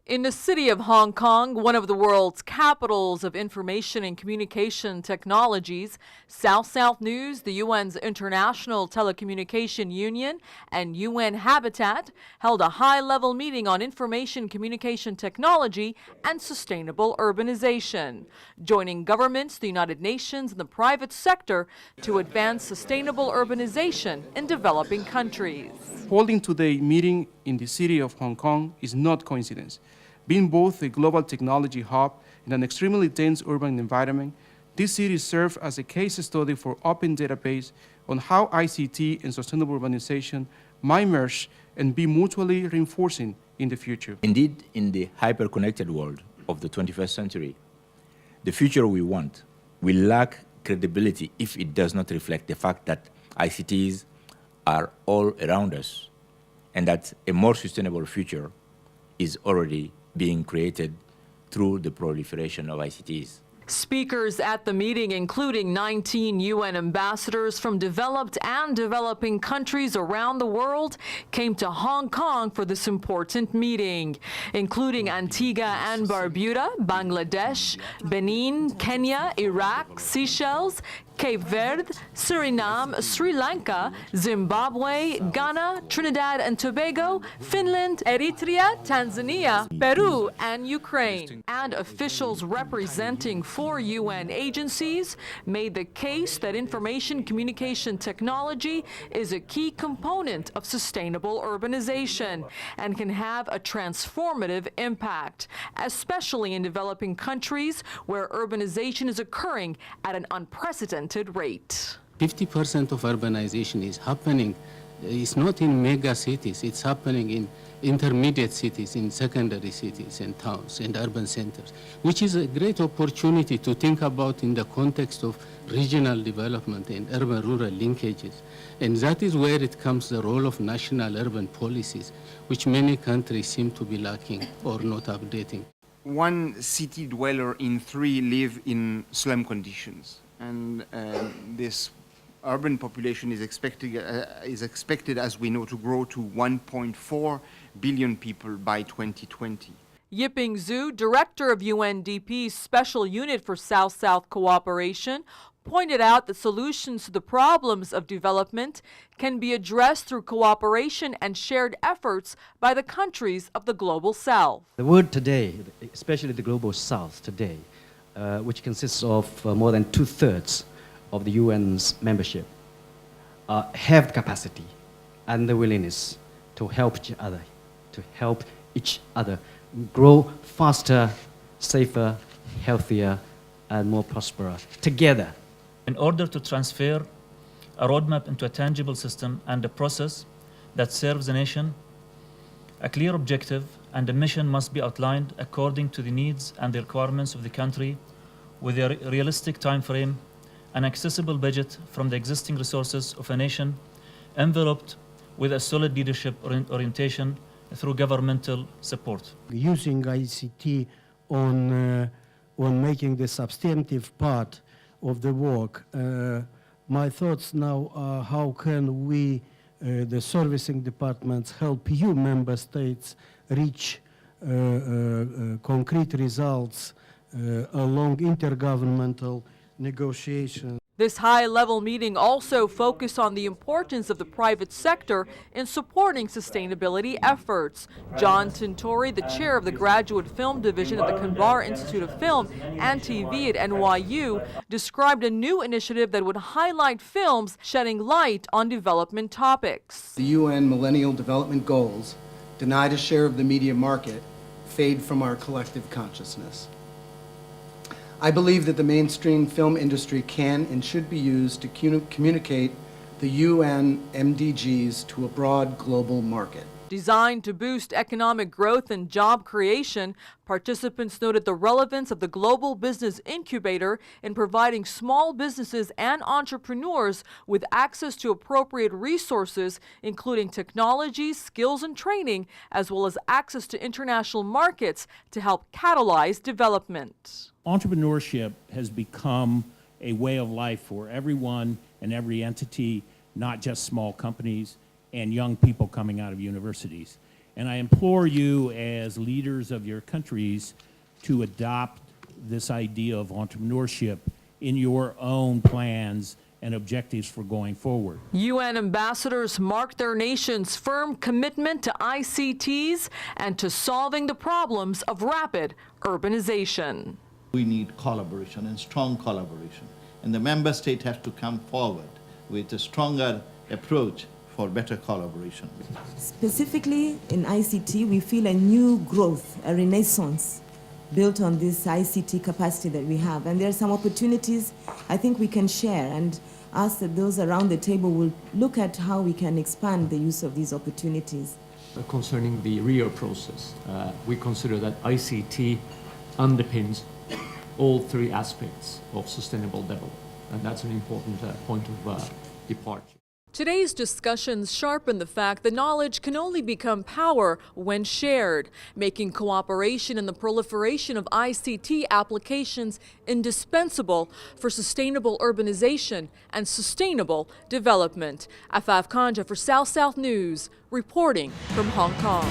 In the city of Hong Kong, one of the world's capitals of information and communication technologies, South-South News, the UN's International Telecommunication Union, and UN Habitat held a high-level meeting on information communication technology and sustainable urbanization, joining governments, the United Nations, and the private sector to advance sustainable urbanization in developing countries. Holding today's meeting in the city of Hong Kong is not coincidence. Being both a global technology hub and an extremely dense urban environment, this city serves as a case study for open database on how ICT and sustainable urbanization might merge and be mutually reinforcing in the future. Indeed, in the hyper-connected world of the 21st century, the future we want will lack credibility if it does not reflect the fact that ICTs are all around us and that a more sustainable future is already being created through the proliferation of ICTs. Speakers at the meeting, including 19 UN ambassadors from developed and developing countries around the world, came to Hong Kong for this important meeting, including Antigua and Barbuda, Bangladesh, Benin, Kenya, Iraq, Seychelles, Cape Verde, Suriname, Sri Lanka, Zimbabwe, Ghana, Trinidad and Tobago, Finland, Eritrea, Tanzania, Peru, and Ukraine. And officials representing 4 UN agencies made the case that information communication technology is a key component of sustainable urbanization and can have a transformative impact, especially in developing countries where urbanization is occurring at an unprecedented rate. 50% of urbanization is happening. It's not in mega cities. It's happening in intermediate cities, in secondary cities and towns and urban centers, which is a great opportunity to think about in the context of regional development and urban-rural linkages. And that is where it comes the role of national urban policies, which many countries seem to be lacking or not updating. 1 city dweller in 3 live in slum conditions. And this urban population is expected, as we know, to grow to 1.4 billion people by 2020. Yiping Zhu, director of UNDP's Special Unit for South-South Cooperation, pointed out that solutions to the problems of development can be addressed through cooperation and shared efforts by the countries of the Global South. The world today, especially the Global South today, which consists of more than 2/3 of the UN's membership, have the capacity and the willingness to help each other grow faster, safer, healthier, and more prosperous together. In order to transfer a roadmap into a tangible system and a process that serves the nation, a clear objective and a mission must be outlined according to the needs and the requirements of the country, with a realistic time frame, an accessible budget from the existing resources of a nation, enveloped with a solid leadership orientation through governmental support. Using ICT on making the substantive part of the work, my thoughts now are how can we, the servicing departments, help you member states reach concrete results along intergovernmental negotiations. This high-level meeting also focused on the importance of the private sector in supporting sustainability efforts. John Tintori, the chair of the Graduate Film Division at the Kanbar Institute of Film and TV at NYU, described a new initiative that would highlight films shedding light on development topics. The UN Millennial Development Goals, denied a share of the media market, fade from our collective consciousness. I believe that the mainstream film industry can and should be used to communicate the UN MDGs to a broad global market. Designed to boost economic growth and job creation, participants noted the relevance of the Global Business Incubator in providing small businesses and entrepreneurs with access to appropriate resources, including technology, skills, and training, as well as access to international markets to help catalyze development. Entrepreneurship has become a way of life for everyone and every entity, not just small companies and young people coming out of universities. And I implore you as leaders of your countries to adopt this idea of entrepreneurship in your own plans and objectives for going forward. UN ambassadors marked their nation's firm commitment to ICTs and to solving the problems of rapid urbanization. We need collaboration and strong collaboration. And the member state has to come forward with a stronger approach for better collaboration. Specifically in ICT, we feel a new growth, a renaissance built on this ICT capacity that we have. And there are some opportunities I think we can share and ask that those around the table will look at how we can expand the use of these opportunities. Concerning the Rio process, we consider that ICT underpins all three aspects of sustainable development, and that's an important point of departure. Today's discussions sharpen the fact that knowledge can only become power when shared, making cooperation and the proliferation of ICT applications indispensable for sustainable urbanization and sustainable development. Afaf Kanja for South South News, reporting from Hong Kong.